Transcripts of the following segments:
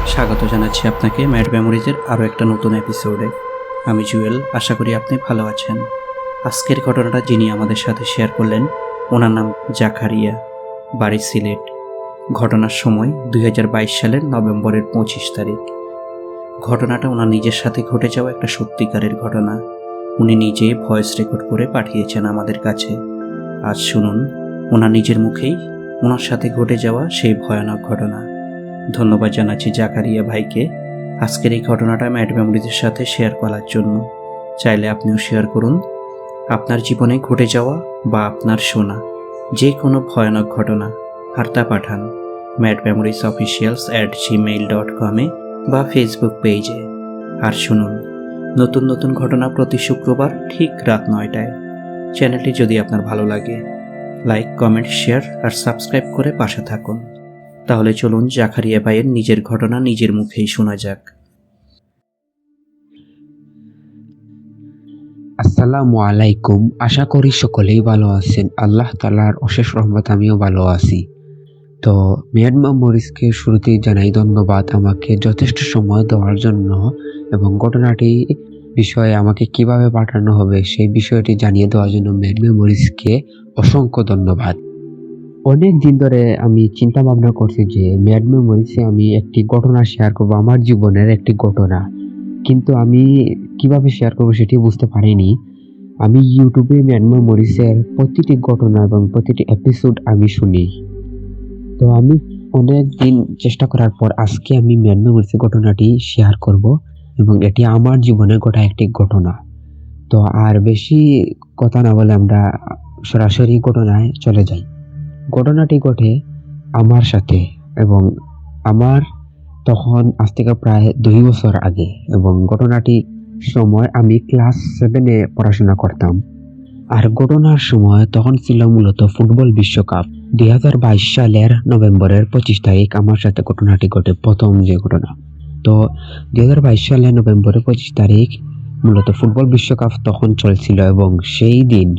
স্বাগত জানাচ্ছি আপনাকে ম্যাড মেমোরিজের আরও একটা নতুন এপিসোডে। আমি জুয়েল, আশা করি আপনি ভালো আছেন। আজকের ঘটনাটা যিনি আমাদের সাথে শেয়ার করলেন, ওনার নাম জাকারিয়া, বাড়ি সিলেট। ঘটনার সময় 2022 সালের নভেম্বরের 25 তারিখ। ঘটনাটা ওনার নিজের সাথে ঘটে যাওয়া একটা সত্যিকারের ঘটনা। উনি নিজে ভয়েস রেকর্ড করে পাঠিয়েছেন আমাদের কাছে। আজ শুনুন ওনার নিজের মুখেই ওনার সাথে ঘটে যাওয়া সেই ভয়ানক ঘটনা। ধন্যবাদ জানাচ্ছি জাকারিয়া ভাইকে আজকের এই ঘটনাটা ম্যাড মেমোরিজের সাথে শেয়ার করার জন্য। চাইলে আপনিও শেয়ার করুন আপনার জীবনে ঘটে যাওয়া বা আপনার শোনা যে কোনো ভয়ানক ঘটনা, আর তা পাঠান madmemories@gmail.com-এ বা ফেসবুক পেজে। আর শুনুন নতুন নতুন ঘটনা প্রতি শুক্রবার ঠিক রাত 9টায়। চ্যানেলটি যদি আপনার ভালো লাগে লাইক, কমেন্ট, শেয়ার আর সাবস্ক্রাইব করে পাশে থাকুন। তাহলে চলুন জাকারিয়া ভাইয়ের নিজের ঘটনা নিজের মুখেই শোনা যাক। আসসালামু আলাইকুম। আশা করি সকলেই ভালো আছেন। আল্লাহ তাআলার অশেষ রহমত আমিও ভালো আছি। তো ম্যাড মেমোরিজকে শুরুতেই জানাই ধন্যবাদ আমাকে যথেষ্ট সময় দেওয়ার জন্য এবং ঘটনাটি বিষয়ে আমাকে কিভাবে পাঠানো হবে সেই বিষয়টি জানিয়ে দেওয়ার জন্য ম্যাড মেমোরিজকে অসংখ্য ধন্যবাদ। অনেক দিন ধরে আমি চিন্তা ভাবনা করছি যে ম্যাড মেমোরিজে আমি একটি ঘটনা শেয়ার করব, আমার জীবনের একটি ঘটনা, কিন্তু আমি কিভাবে শেয়ার করবো সেটি বুঝতে পারিনি। আমি ইউটিউবে ম্যাড মেমোরিজের প্রতিটি ঘটনা এবং প্রতিটি এপিসোড আমি শুনি। তো আমি অনেক দিন চেষ্টা করার পর আজকে আমি ম্যাড মেমোরিজের ঘটনাটি শেয়ার করব এবং এটি আমার জীবনে ঘটা একটি ঘটনা। তো আর বেশি কথা না বলে আমরা সরাসরি ঘটনায় চলে যাই। ঘটনাটি ঘটে আমার সাথে এবং আমার তখন আজ থেকে প্রায় 2 বছর আগে, এবং ঘটনাটি সময় আমি ক্লাস 7-এ পড়াশোনা করতাম। আর ঘটনার সময় তখন ছিল মূলত ফুটবল বিশ্বকাপ। 2022 সালের নভেম্বরের 25 তারিখ আমার সাথে ঘটনাটি ঘটে, প্রথম যে ঘটনা। তো 2022 সালের নভেম্বরের 25 তারিখ মূলত ফুটবল বিশ্বকাপ তখন চলছিল এবং সেই দিন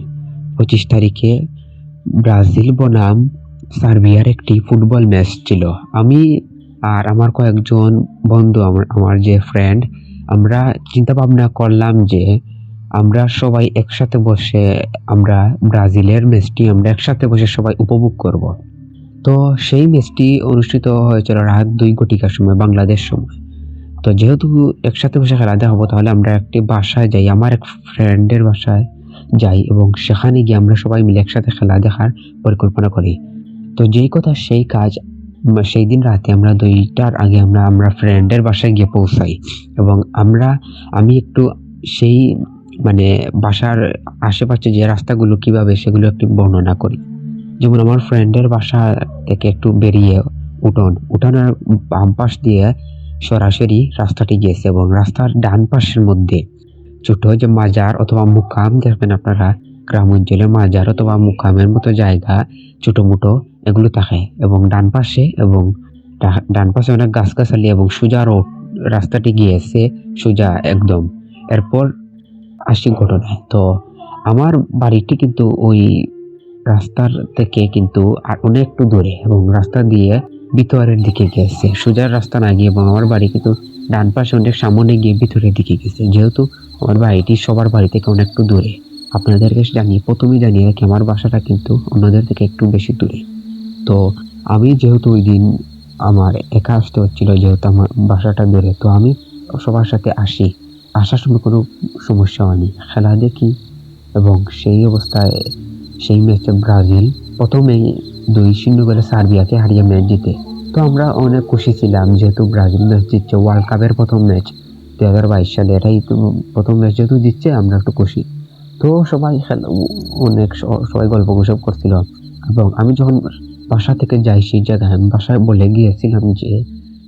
25 তারিখে ব্রাজিল বনাম সার্বিয়ার একটি ফুটবল ম্যাচ ছিল। আমি আর আমার কয়েকজন বন্ধু, আমার যে ফ্রেন্ড, আমরা চিন্তা ভাবনা করলাম যে আমরা সবাই একসাথে বসে আমরা ব্রাজিলের ম্যাচটি আমরা একসাথে বসে সবাই উপভোগ করব। তো সেই ম্যাচটি অনুষ্ঠিত হয়েছিল রাত 2 ঘটিকার সময়, বাংলাদেশ সময়। তো যেহেতু একসাথে বসে খেলা দেখাবো, তাহলে আমরা একটি বাসায় যাই, আমার এক ফ্রেন্ডের বাসায় যাই এবং সেখানে গিয়ে আমরা সবাই মিলে একসাথে খেলা দেখার পরিকল্পনা করি। তো যেই কথা সেই কাজ, সেই দিন রাতে আমরা 2টার আগে আমরা ফ্রেন্ডের বাসায় গিয়ে পৌঁছাই এবং আমি একটু সেই বাসার আশেপাশে যে রাস্তাগুলো কিভাবে সেগুলো একটু বর্ণনা করি। যেমন আমার ফ্রেন্ডের বাসা থেকে একটু বেরিয়ে উঠানের বাম পাশ দিয়ে সরাসরি রাস্তাটি গিয়েছে এবং রাস্তার ডান পাশের মধ্যে ছোট যে মাজার অথবা মুকাম দেখবেন আপনারা, গ্রাম অঞ্চলে মাজার অথবা মুকামের মতো জায়গা ছোট মোটো এগুলো থাকে এবং ডান পাশে অনেক গাছগাছালি এবং সোজা রোড, রাস্তাটি গিয়েছে সোজা একদম। এরপর আসি ঘটনায়। তো আমার বাড়িটি কিন্তু ওই রাস্তার থেকে কিন্তু আর অনেকটু দূরে এবং রাস্তা দিয়ে ভিতরের দিকে গেছে, সোজা রাস্তা না গিয়ে, এবং আমার বাড়ি কিন্তু ডান পাশে অনেক সামনে গিয়ে ভিতরের দিকে গেছে। যেহেতু আমার বাড়িটি সবার বাড়ি থেকে অনেকটু দূরে, আপনাদেরকে প্রথমেই জানিয়ে রাখি আমার বাসাটা কিন্তু অন্যদের থেকে একটু বেশি দূরে। তো আমি যেহেতু ওই দিন আমার একা আসতে হচ্ছিল, যেহেতু আমার বাসাটা দূরে, তো আমি সবার সাথে আসার সময় কোনো সমস্যা হয়নি, খেলা দেখি এবং সেই অবস্থায় সেই ম্যাচে ব্রাজিল প্রথমেই 2-0 গোলে সার্বিয়াকে হারিয়ে ম্যাচ জিতে। তো আমরা অনেক খুশি ছিলাম, যেহেতু ব্রাজিল ম্যাচ জিতছে, ওয়ার্ল্ড কাপের প্রথম ম্যাচ 2022 সালে, এটাই তো প্রথম ম্যাচ, যেহেতু জিতছে আমরা একটু খুশি। তো সবাই গল্প গুজব করছিল এবং আমি যখন বাসা থেকে যাই সেই জায়গায়, আমি বাসায় বলে গিয়েছিলাম যে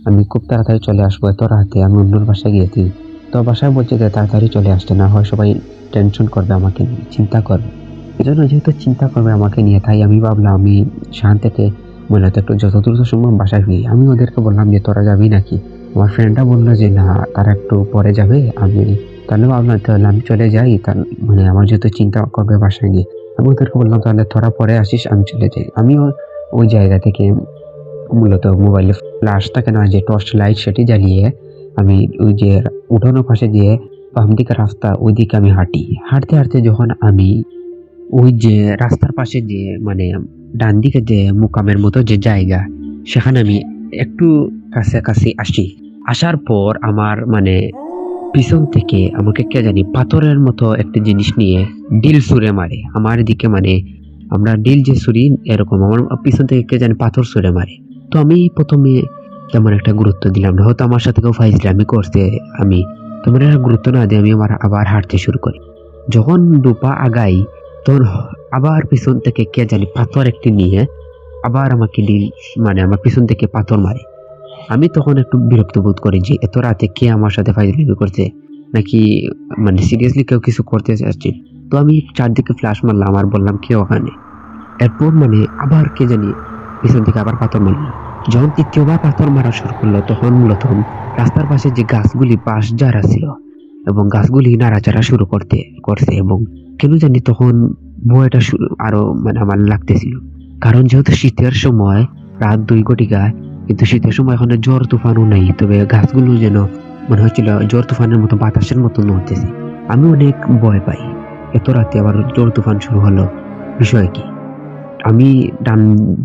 আমি খুব তাড়াতাড়ি চলে আসবো, এত রাতে আমি অন্যর বাসায় গিয়েছি। তো বাসায় বলছে যে তাড়াতাড়ি চলে আসতে, না হয় সবাই টেনশন করবে, আমাকে নিয়ে চিন্তা করবে। এজন্য যেহেতু চিন্তা করবে আমাকে নিয়ে, তাই আমি ভাবলাম আমি সেখান থেকে মূলত একটু যত দ্রুত সম্ভব বাসায় ফিরি। আমি ওদেরকে বললাম যে তোরা যাবি নাকি? আমার ফ্রেন্ডরা বললো যে না, তারা একটু পরে যাবে। তাহলে ভাবলাম তাহলে আমি চলে যাই, আমার যেহেতু চিন্তা করবে বাসায় নিয়ে। আমি ওদেরকে বললাম তাহলে তোরা পরে আসিস, আমি চলে যাই। আমিও ওই জায়গা থেকে মূলত মোবাইলে ফ্ল্যাশ থাকে না, যে টর্চ লাইট, সেটি জ্বালিয়ে আমি ওই যে উঠানোর পাশে দিয়ে বাম দিকে রাস্তা, ওই দিকে আমি হাঁটতে হাঁটতে যখন আমি ওই যে রাস্তার পাশে যে মানে ডান দিকে যে মুকামের মতো যে জায়গা, সেখানে আমি একটু কাছাকাছি আসার পর আমার মানে পিছন থেকে আমাকে কে জানি পাথরের মতো একটা জিনিস নিয়ে ডিল ছুঁড়ে মারে আমার দিকে। মানে আমরা ডিল যে ছুরি এরকম আমার পিছন থেকে কে জানি পাথর ছুঁড়ে মারে। তো আমি প্রথমে তেমন একটা গুরুত্ব দিলাম না, হয়তো আমার সাথে কেউ ফাইজলামি করছে, আমি তেমন একটা গুরুত্ব না দিয়ে আমি আবার হাঁটতে শুরু করি। যখন দুপা আগাই তখন আবার পিছন থেকে কে জানি পাথর একটি নিয়ে আবার আমাকে ডিল মানে আমার পিছন থেকে পাথর মারে। আমি তখন একটু বিরক্ত বোধ করি যে এত রাতে কে আমার সাথে ফাইজলামি করছে, নাকি মানে সিরিয়াসলি কেউ কিছু করতে চাচ্ছে। তো আমি চারদিকে ফ্ল্যাশ মারলাম আর বললাম কে ওখানে। এরপর মানে আবার কে জানি পিছন থেকে আবার পাথর মারলো। যখন তৃতীয়বার পাথর মারা শুরু করলো তখন মূলত রাস্তার পাশে যে গাছগুলি বাঁশ যারা ছিল এবং গাছগুলি নাড়াচাড়া শুরু করছে এবং কেন জানি তখন ভয়টা আরো মানে আমার লাগতেছিল। কারণ যেহেতু শীতের সময় রাত 2 ঘটিকা, কিন্তু শীতের সময় এখন ঝড় তুফানও নাই, তবে গাছগুলো যেন মনে হচ্ছিল ঝড় তুফানের মতো বাতাসের মতো নড়তেছে। আমি অনেক ভয় পাই, এত রাতে আবার ঝড় তুফান শুরু হলো, বিষয় কি? আমি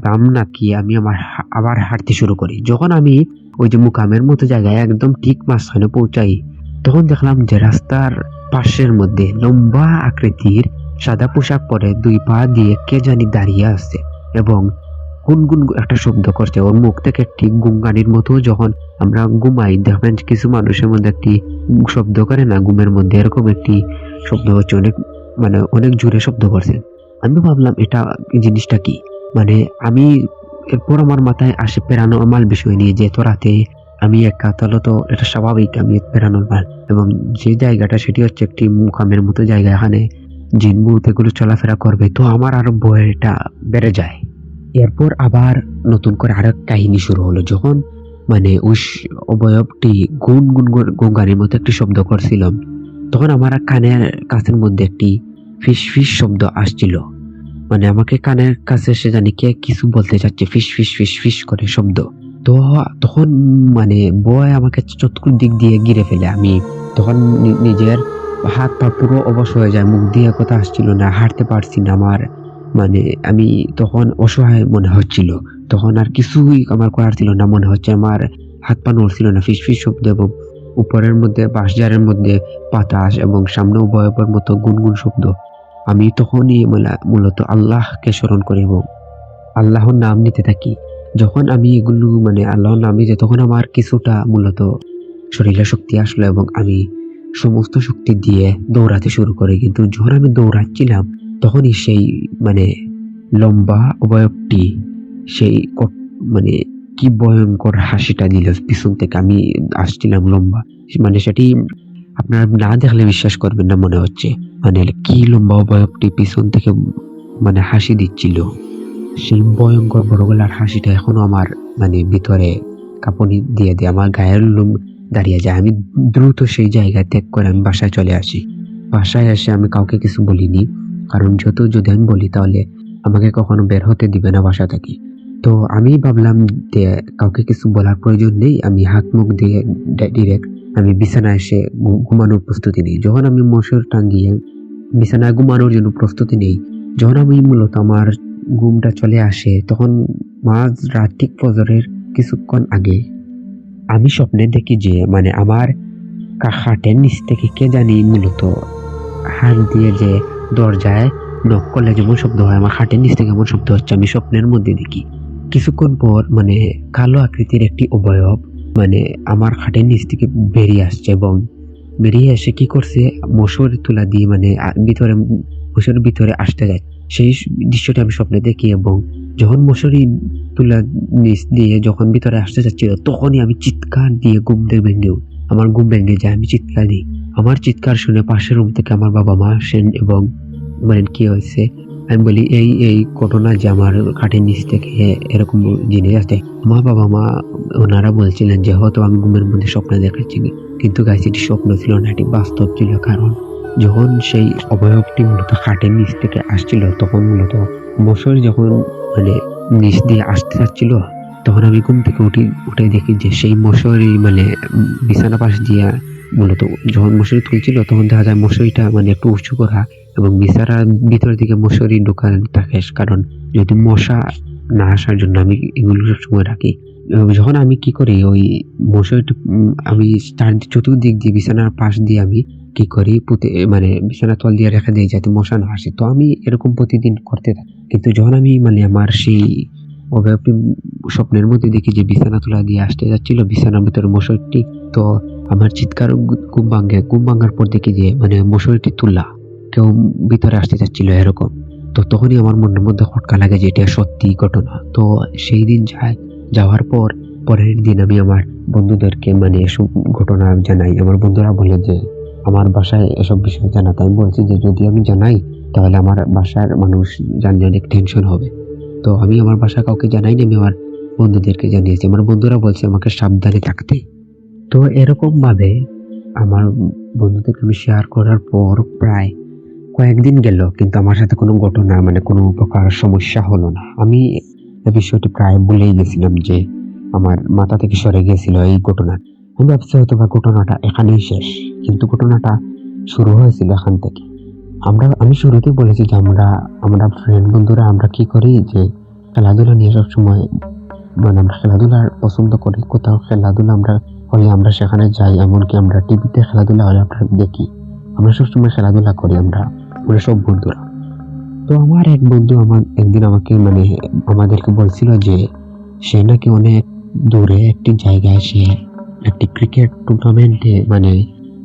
বাম নাকি আমি আবার হাঁটতে শুরু করি। যখন আমি ওই যে মুকামের মতো জায়গায় একদম ঠিক মাঝখানে পৌঁছাই, তখন দেখলাম যে রাস্তার পাশের মধ্যে লম্বা আকৃতির সাদা পোশাক পরে 2 পা দিয়ে কে জানি দাঁড়িয়ে আছে এবং গুনগুন একটা শব্দ করছে। ওর মুখ থেকে একটি গুঙ্গানির মতো, যখন আমরা ঘুমাই দেখবেন কিছু মানুষের মধ্যে একটি শব্দ করে না ঘুমের মধ্যে, এরকম একটি শব্দ হচ্ছে, অনেক জোরে শব্দ করছে। আমি ভাবলাম এটা জিনিসটা কি, মানে আমি এরপর আমার মাথায় আসে প্যারানরমাল বিষয় নিয়ে, যে এত রাতে আমি একা, তাহলে তো এটা স্বাভাবিক আমি প্যারানরমাল, এবং যে জায়গাটা সেটি হচ্ছে একটি মুকামের মতো জায়গা, এখানে জিন ভূত এগুলো চলাফেরা করবে, তো আমার আরো ভয়টা বেড়ে যায়। এরপর আবার নতুন করে আরেক কাহিনী শুরু হলো। যখন মানে ওই অবয়বটি গুনগানির মতো একটি শব্দ করছিলাম, তখন আমার কানের কাছের মধ্যে একটি ফিস ফিস শব্দ আসছিল। মানে আমাকে কানের কাছে এসে জানি কে কিছু বলতে চাচ্ছে, ফিস ফিস ফিস ফিস করে শব্দ। তো তখন মানে ভয় আমাকে চতুর্দিক দিয়ে ঘিরে ফেলে। আমি তখন নিজের হাত পা পুরো অবশ হয়ে যায়, মুখ দিয়ে কথা আসছিল না, হাঁটতে পারছি না। মানে আমি তখন অসহায় মনে হচ্ছিল, তখন আর কিছুই আমার করার ছিল না, মনে হচ্ছে আমার হাত পা নড়ছিল না। ফিস ফিস শব্দ এবং উপরের মধ্যে বাঁশঝাড়ের মধ্যে বাতাস এবং সামনে ভয়াবহর মতো গুনগুন শব্দ। আমি তখনই মূলত আল্লাহকে স্মরণ করি এবং আল্লাহর নাম নিতে থাকি। যখন আমি এগুলো মানে আল্লাহর নাম নিতে, তখন আমার কিছুটা মূলত শরীরে শক্তি আসলো এবং আমি সমস্ত শক্তি দিয়ে দৌড়াতে শুরু করি। কিন্তু যখন আমি দৌড়াচ্ছিলাম তখনই সেই মানে লম্বা অবয়বটি সেই মানে কি ভয়ঙ্কর হাসিটা দিল পিছন থেকে। আমি আসছিলাম লম্বা, মানে সেটি আপনারা না দেখলে বিশ্বাস করবেন না, মনে হচ্ছে মানে কি লম্বা অবয়বটি পিছন থেকে মানে হাসি দিচ্ছিল। সেই ভয়ঙ্কর বড় গলার হাসিটা এখনো আমার মানে ভিতরে কাঁপুনি দিয়ে দেয়, আমার গায়ের লোম দাঁড়িয়ে যায়। আমি দ্রুত সেই জায়গা ত্যাগ করে আমি বাসায় চলে আসি। বাসায় এসে আমি কাউকে কিছু বলিনি, কারণ যদি আমি বলি তাহলে আমাকে কখনো বের হতে দিবে না বাসা থেকে। তো আমি ভাবলাম যে কাউকে কিছু বলার প্রয়োজন নেই, আমি হাত মুখ দিয়ে ডিরেক্ট আমি বিছানায় এসে ঘুমানোর প্রস্তুতি নিই। যখন আমি মশার টাঙ্গিয়ে বিছানায় ঘুমানোর জন্য প্রস্তুতি নেই, যখন আমি মূলত আমার ঘুমটা চলে আসে, তখন মাঝ রাত ঠিক ফজরের কিছুক্ষণ আগে আমি স্বপ্নে দেখি যে মানে আমার খাটের নিচ থেকে কে জানি মূলত হাত দিয়ে যে দরজায় নক করলে যেমন শব্দ হয়, আমার খাটের নিচ থেকে এমন শব্দ হচ্ছে। আমি স্বপ্নের মধ্যে দেখি কিছুক্ষণ পর মানে কালো আকৃতির একটি অবয়ব মানে আমার খাটের নিচ থেকে বেরিয়ে আসছে এবং বেরিয়ে এসে কি করছে, মশার তুলা দিয়ে মানে মশার ভিতরে আসতে যায়। সেই দৃশ্যটা আমি স্বপ্নে দেখি এবং যখন মশারি তুলা নিচ দিয়ে যখন ভিতরে আসতে যাচ্ছিল, তখনই আমি চিৎকার দিয়ে আমার ঘুম ভেঙে যায়। আমি চিৎকার দিই, আমার চিৎকার শুনে পাশের রুম থেকে আমার বাবা মা আসেন এবং বলেন কি হয়েছে। আমি বলি এই ঘটনা যে আমার খাটের নিচ থেকে এরকম জিনিস আসে। আমার বাবা মা ওনারা বলছিলেন যে হয়তো আমি ঘুমের মধ্যে স্বপ্ন দেখাচ্ছি, কিন্তু গাইস এটি স্বপ্ন ছিল না, এটি বাস্তব ছিল। কারণ যখন সেই অবয়বটি মূলত খাটের নিচ থেকে আসছিল, তখন মূলত মশারি যখন মানে নিচ দিয়ে আসতে যাচ্ছিল, তখন আমি ঘুম থেকে উঠে দেখি যে সেই মশারি মানে বিছানা পাশ দিয়ে মূলত যখন মশারি তুলছিল তখন দেখা যায় মশারিটা মানে একটু উঁচু করা এবং বিছানার ভিতর দিকে মশারি ঢোকানো থাকে, কারণ যদি মশা না আসার জন্য আমি এগুলো সবসময় রাখি। এবং যখন আমি কি করি ওই মশারিটা আমি চতুর্দিক দিয়ে বিছানার পাশ দিয়ে আমি কি করি মানে বিছানা তল দিয়ে রেখে দিই যাতে মশা না আসে। তো আমি এরকম প্রতিদিন করতে থাকি, কিন্তু যখন আমি মানে আমার সেই অভাবটি স্বপ্নের মধ্যে দেখি যে বিছানা তোলা দিয়ে আসতে যাচ্ছিল বিছানার ভিতরে মশারিটি, তো আমার চিৎকার ঘুম ভাঙার পর দেখি যে মানে মশারিটি তুললা কেউ ভিতরে আসতে যাচ্ছিল এরকম। তো তখনই আমার মনের মধ্যে খটকা লাগে যে এটা সত্যি ঘটনা। তো সেই দিন যাওয়ার পর পরের দিন আমি আমার বন্ধুদেরকে মানে এসব ঘটনা জানাই। আমার বন্ধুরা বলে যে আমার বাসায় এসব বিষয় জানাতে। আমি বলছি যে যদি আমি জানাই তাহলে আমার বাসার মানুষ জানলে অনেক টেনশন হবে। তো আমি আমার বাসায় কাউকে জানাইনি, আমি আমার বন্ধুদেরকে জানিয়েছি। আমার বন্ধুরা বলছে আমাকে সাবধানে থাকতে। তো এরকম ভাবে আমার বন্ধুদেরকে আমি শেয়ার করার পর প্রায় কয়েকদিন গেল, কিন্তু আমার সাথে কোনো ঘটনা মানে কোনো প্রকার সমস্যা হলো না। আমি এই বিষয়টি প্রায় ভুলেই গেছিলাম যে আমার মাথা থেকে সরে গিয়েছিল এই ঘটনা। আমি ভাবছি হয়তো বা ঘটনাটা এখানেই শেষ, কিন্তু ঘটনাটা শুরু হয়েছিল এখান থেকে। আমি শুরুতেই বলেছি যে আমরা ফ্রেন্ড বন্ধুরা আমরা কি করি যে খেলাধুলা নিয়ে সবসময় মানে আমরা খেলাধুলা পছন্দ করি। কোথাও খেলাধুলা আমরা হলে আমরা সেখানে যাই, এমনকি আমরা টিভিতে খেলাধুলা হলে আমরা দেখি। আমরা সবসময় খেলাধুলা করি আমরা সব বন্ধুরা। তো আমার এক বন্ধু একদিন আমাকে মানে আমাদেরকে বলছিল যে সে নাকি অনেক দূরে একটি জায়গায় সে একটি ক্রিকেট টুর্নামেন্টে মানে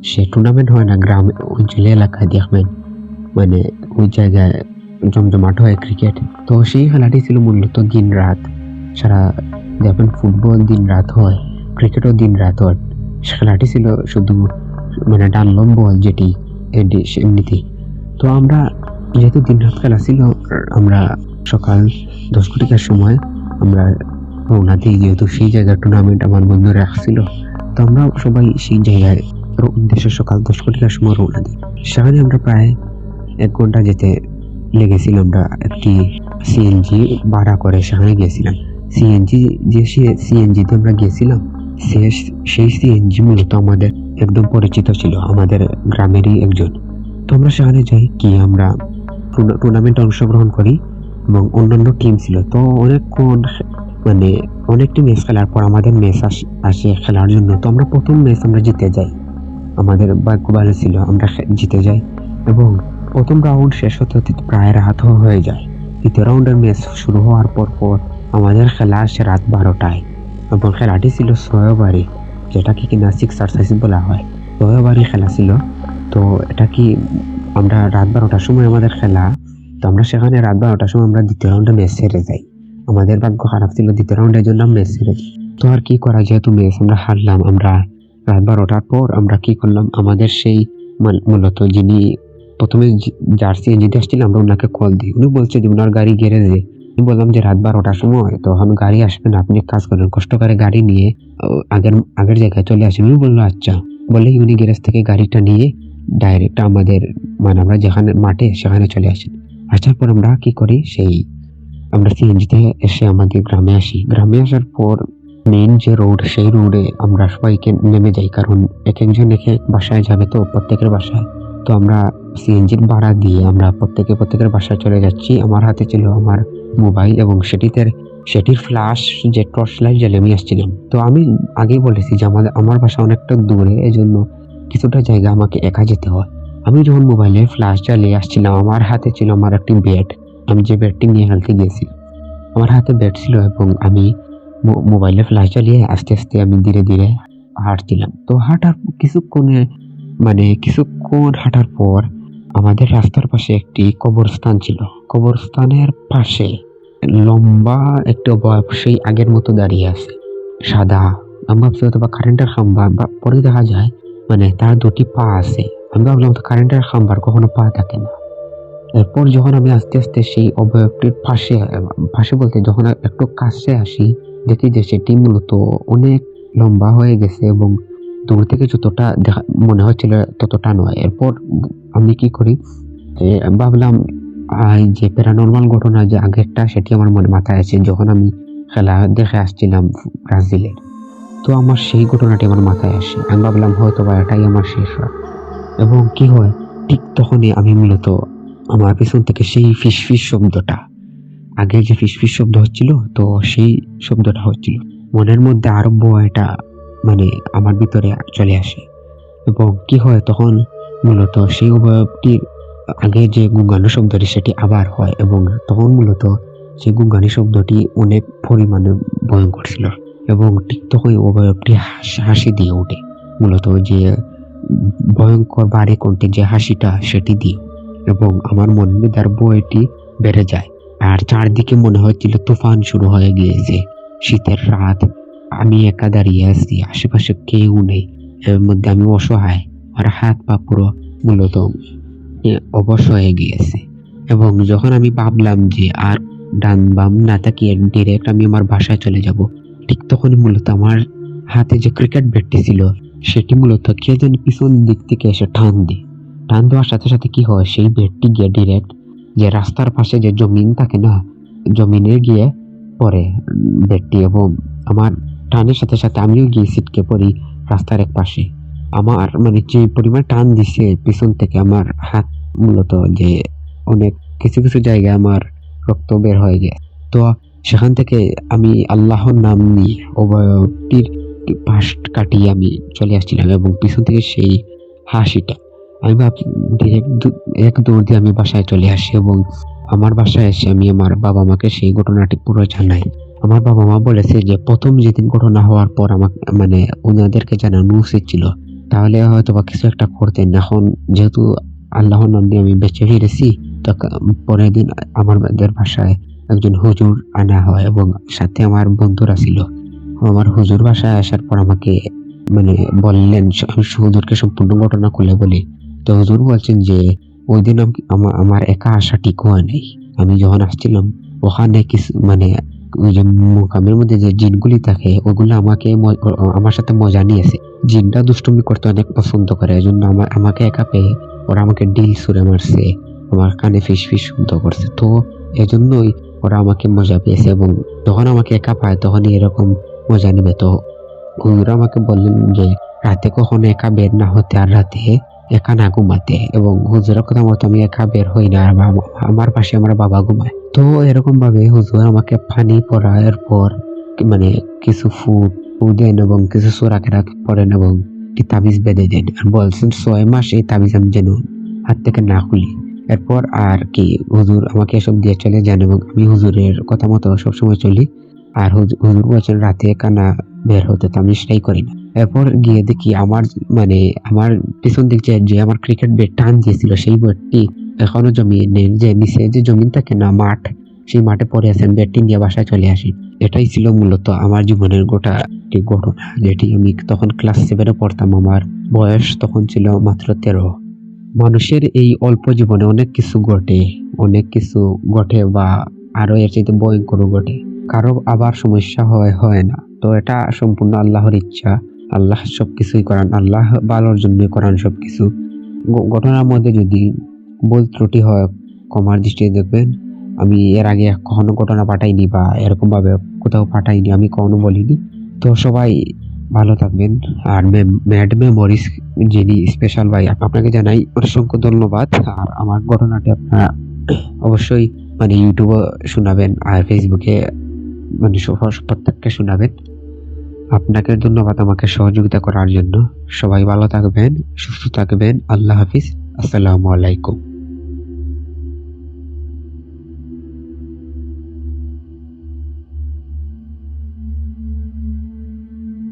সে টুর্নামেন্ট হয় না গ্রাম অঞ্চলে এলাকায় দেখবেন মানে ওই জায়গায় জমজমাট হয় ক্রিকেট। তো সেই খেলাটি ছিল মূলত দিন রাত, সারা দেখবেন ফুটবল দিন রাত হয়, ক্রিকেটও দিন রাত হয়। খেলাটি ছিল শুধু মানে ডানলম বল যেটি এমনিতেই। তো আমরা যেহেতু দিন রাত খেলা ছিল আমরা সকাল 10 ঘটিকার সময় আমরা রওনা দিই, যেহেতু সেই জায়গায় টুর্নামেন্ট আমার বন্ধুরা রাখছিল। তো আমরা সবাই সেই জায়গায় উদ্দেশ্যে সকাল 10 ঘটিকার সময় রওনা দিই। সেখানে আমরা প্রায় 1 ঘন্টা যেতে লেগেছিল। আমরা একটি সিএনজি ভাড়া করে সেখানে গিয়েছিলাম। সিএনজিতে আমরা গিয়েছিলাম, সেই সিএনজি মূলত আমাদের একদম পরিচিত ছিল, আমাদের গ্রামেরই একজন। তো আমরা সেখানে যাই কি আমরা টুর্নামেন্টে অংশগ্রহণ করি এবং অন্যান্য টিম ছিল। তো অনেকক্ষণ মানে অনেকটি ম্যাচ খেলার পর আমাদের ম্যাচ আসে খেলার জন্য। তো আমরা প্রথম ম্যাচ আমরা জিতে যাই, আমাদের ভাগ্য ভালো ছিল, আমরা জিতে যাই এবং প্রথম রাউন্ড শেষ হতে হতে প্রায় রাত হয়ে যায়। দ্বিতীয় রাউন্ডের ম্যাচ শুরু হওয়ার পর আমাদের খেলা আসে রাত 12টায় এবং খেলাটি ছিল 6 ওভারে, যেটাকে কিনা 6 বলা হয়। 6 ওভারে খেলা ছিল। তো এটা কি আমরা রাত 12টার সময় আমাদের খেলা। তো আমরা সেখানে রাত 12টার সময় আমরা দ্বিতীয় রাউন্ডে ম্যাচ হেরে যাই। আমাদের ভাগ্য খারাপ ছিল, দ্বিতীয় রাউন্ডের জন্য ম্যাচ হেরে যাই। তো আর কি করা, যেহেতু ম্যাচ আমরা হারলাম, আমরা রাত 12টার পর আমরা কি করলাম, আমাদের সেই মূলত যিনি প্রথমে জার্সি এনজিতে আসছিলাম আমরা ওনাকে কল দিই। উনি বলছে যে ওনার গাড়ি গ্যারেজে। আমি বললাম যে রাত 12টার সময় তো এখন গাড়ি আসবে না, আপনি এক কাজ করেন কষ্ট করে গাড়ি নিয়ে আগের জায়গায় চলে আসেন। উনি বললো আচ্ছা, বলেই উনি গ্যারেজ থেকে গাড়িটা নিয়ে ডাইরেক্ট আমাদের মানে আমরা যেখানে মাঠে সেখানে চলে আসি। আসার পর আমরা কি করি, আমরা সিএনজিতে এসে আমাদের গ্রামে আসি। গ্রামে আসার পর মেইন যে রোড সেই রোডে আমরা সবাইকে নেমে যাই, কারণ একজন বাসায় যাবে তো প্রত্যেকের বাসায়। তো আমরা সিএনজির ভাড়া দিয়ে আমরা প্রত্যেকের বাসায় চলে যাচ্ছি। আমার হাতে ছিল আমার মোবাইল এবং সেটির ফ্ল্যাশ যে টর্চ লাইট জ্বালিয়ে আমি আসছিলাম। তো আমি আগেই বলেছি যে আমার বাসা অনেকটা দূরে, এজন্য কিছুটা জায়গা আমাকে একা যেতে হয়। আমি যখন মোবাইলে ফ্ল্যাশ জ্বালিয়ে আসছিলাম আমার হাতে ছিল আমার একটি ব্যাট, আমি যে ব্যাটটি নিয়ে খেলতে গিয়েছি আমার হাতে ব্যাট ছিল এবং আমি মোবাইলে ফ্ল্যাশ জ্বালিয়ে আস্তে আস্তে আমি ধীরে ধীরে হাঁটছিলাম। তো হাঁটার কিছুক্ষণ হাঁটার পর আমাদের রাস্তার পাশে একটি কবরস্থান ছিল। কবরস্থানের পাশে লম্বা একটি অবয়ব সেই আগের মতো দাঁড়িয়ে আছে, সাদা। আমি ভাবছি হয়তো বা কারেন্টের খাম্বা, বা পরে দেখা যায় মানে তার 2টি পা আছে। আমি ভাবলাম তো কারেন্টের খাম্বার কখনো পা থাকে না। এরপর যখন আমি আস্তে আস্তে সেই অবয়বটির পাশে বলতে যখন একটু কাছে আসি, দেখি যে সেটি মূলত অনেক লম্বা হয়ে গেছে এবং দূর থেকে যতটা মনে হচ্ছিল ততটা নয়। এরপর আমি কি করি, ভাবলাম যে প্যারানর্মাল ঘটনা যে আগেরটা সেটি আমার মাথায় আছে। যখন আমি খেলা দেখে আসছিলাম ব্রাজিলের। তো আমার সেই ঘটনাটি আমার মাথায় আসে, আমি ভাবলাম হয়তো বা এটাই আমার শেষ রাত। এবং কি হয়, ঠিক তখনই আমি মূলত আমার পিছন থেকে সেই ফিসফিস শব্দটা, আগে যে ফিসফিস শব্দ হচ্ছিল, তো সেই শব্দটা হচ্ছিল মনের মধ্যে আরম্ভ হয়, এটা মানে আমার ভিতরে চলে আসে। এবং কি হয় তখন, মূলত সেই অবয়বটির আগে যে গুঙ্গানো শব্দটি সেটি আবার হয়, এবং তখন মূলত সেই গুঙ্গানি শব্দটি অনেক পরিমাণে ভয়ঙ্কর ছিল। এবং ঠিক তখন অবয়বটি হাসি দিয়ে ওঠে, মূলত যে ভয়ঙ্কর বাড়ি কণ্ঠে যে হাসিটা সেটি দিয়ে। এবং আমার মনের মধ্যে আর বইটি বেড়ে যায়। আর চারদিকে মনে হচ্ছিল তুফান শুরু হয়ে গিয়েছে, শীতের রাত, আমি একা দাঁড়িয়ে আছি, আশেপাশে কেউ নেই, এর মধ্যে আমি অসহায়, আর হাত পা পুরো মূলত অবশ হয়ে গিয়েছে। এবং যখন আমি ভাবলাম যে আর ডান বাম না তাকিয়ে ডিরেক্ট আমি আমার বাসায় চলে যাব, ঠিক তখনই মূলত আমার হাতে যে ক্রিকেট ব্যাটটি ছিল সেটি মূলত কে যেন পিছন দিক থেকে এসে টান দেওয়ার সাথে সাথে কি হয়, সেই ব্যাটটি গিয়ে ডিরেক্ট যে রাস্তার পাশে যে জমিন থাকে না, জমিনে গিয়ে পড়ে ব্যাটটি। এবং আমার টানের সাথে সাথে আমিও গিয়ে ছিটকে পড়ি রাস্তার এক পাশে। আমার মানে যে পরিমাণ টান দিছে পিছন থেকে, আমার হাত মূলত যে অনেক কিছু কিছু জায়গায় আমার রক্ত বের হয়ে যায়। তো সেখান থেকে আমি আল্লাহর নাম নিয়ে অবয়বটির পাশ কাটিয়ে আমি চলে আসছিলাম, এবং পিছন থেকে সেই হাসিটা আমি এক দৌড় দিয়ে আমি বাসায় চলে আসি। এবং আমার বাসায় এসে আমি আমার বাবা মাকে সেই ঘটনাটি পুরো জানাই। আমার বাবা মা বলেছে যে প্রথম যেদিন ঘটনা হওয়ার পর আমাকে মানে ওনাদেরকে জানানো উচিত ছিল, তাহলে হয়তো বা কিছু একটা করতেন। এখন যেহেতু আল্লাহর নাম দিয়ে আমি বেঁচে ফিরেছি, তো পরের দিন আমাদের বাসায় একজন হুজুর আনা হয়, এবং সাথে আমার বন্ধুরা ছিল। আমার হুজুর বাসায় আসার পর আমাকে মানে বললেন, আমি হুজুরকে সম্পূর্ণ ঘটনা খুলে বলি। তো হুজুর বলছেন যে ওই দিন আমার একা আসা ঠিক হয় নাই। আমি যখন আসছিলাম ওখানে কিছু মানে ওই যে মোকামের মধ্যে যে জিনগুলি থাকে ওগুলো আমার সাথে মজা নিয়েছে। জিনটা দুষ্টুমি করতে অনেক পছন্দ করে, এজন্য আমাকে একা পেয়ে ওরা আমাকে ডিল ছুঁড়ে মারছে, আমার কানে ফিস ফিস শব্দ করছে। তো এজন্যই ওরা আমাকে মজা পেয়েছে, এবং যখন আমাকে একা পায় তখনই এরকম মজা নেবে। তো হুজুর আমাকে বললেন যে রাতে কখনো একা বের না হতে, আর রাতে একা না ঘুমাতে। এবং হুজুরের কথা মতো আমি একা বের হই না, আর আমার পাশে আমার বাবা ঘুমায়। তো এরকম ভাবে হুজুর আমাকে পানি পড়ার পর মানে কিছু ফু দেন, এবং কিছু সূরা কেরাত পড়েন, এবং একটি তাবিজ বেঁধে দেন, আর বলছেন 6 মাস এই তাবিজ আমি যেন হাত থেকে না খুলি। এরপর আর কি হুজুর আমাকে এসব দিয়ে চলে যান, এবং আমি হুজুরের কথা মতো সবসময় চলি। আর হুজুর বলছেন রাতে একা না বের হতে, তো আমি সেটাই করি না। এরপর গিয়ে দেখি আমার পিছন দিক যে আমার ক্রিকেট ব্যাট টান দিয়েছিল সেই ব্যাটটি এখনো জমিনের যে নিচে যে জমিন থাকে না, মাঠ, সেই মাঠে পড়ে আছেন। ব্যাটটি নিয়ে বাসায় চলে আসি। এটাই ছিল মূলত আমার জীবনের গোটা একটি ঘটনা, যেটি আমি তখন ক্লাস 7-এ পড়তাম। আমার বয়স তখন ছিল মাত্র 13। মানুষের এই অল্প জীবনে অনেক কিছু ঘটে বা আরো এর চাইতে ভয়ঙ্কর ঘটে। কারো আবার সমস্যা হয় না। তো এটা সম্পূর্ণ আল্লাহর ইচ্ছা। আল্লাহ সবকিছুই করান, আল্লাহ ভালোর জন্যই করান সবকিছু। ঘটনার মধ্যে যদি ভুল ত্রুটি হয় ক্ষমার দৃষ্টিতে দেখবেন। আমি এর আগে কখনো ঘটনা পাঠাইনি বা এরকম ভাবে কোথাও পাঠাইনি, আমি কখনো বলিনি। তো সবাই ভালো থাকবেন। আর ম্যাড মেমোরিজ যিনি স্পেশাল ভাই, আপনাকে জানাই অসংখ্য ধন্যবাদ। আর আমার ঘটনাটি আপনারা অবশ্যই মানে ইউটিউবে শোনাবেন, আর ফেসবুকে মানে প্রত্যেককে শোনাবেন। আপনাকে ধন্যবাদ আমাকে সহযোগিতা করার জন্য। সবাই ভালো থাকবেন, সুস্থ থাকবেন। আল্লাহ হাফিজ। আসসালামু আলাইকুম।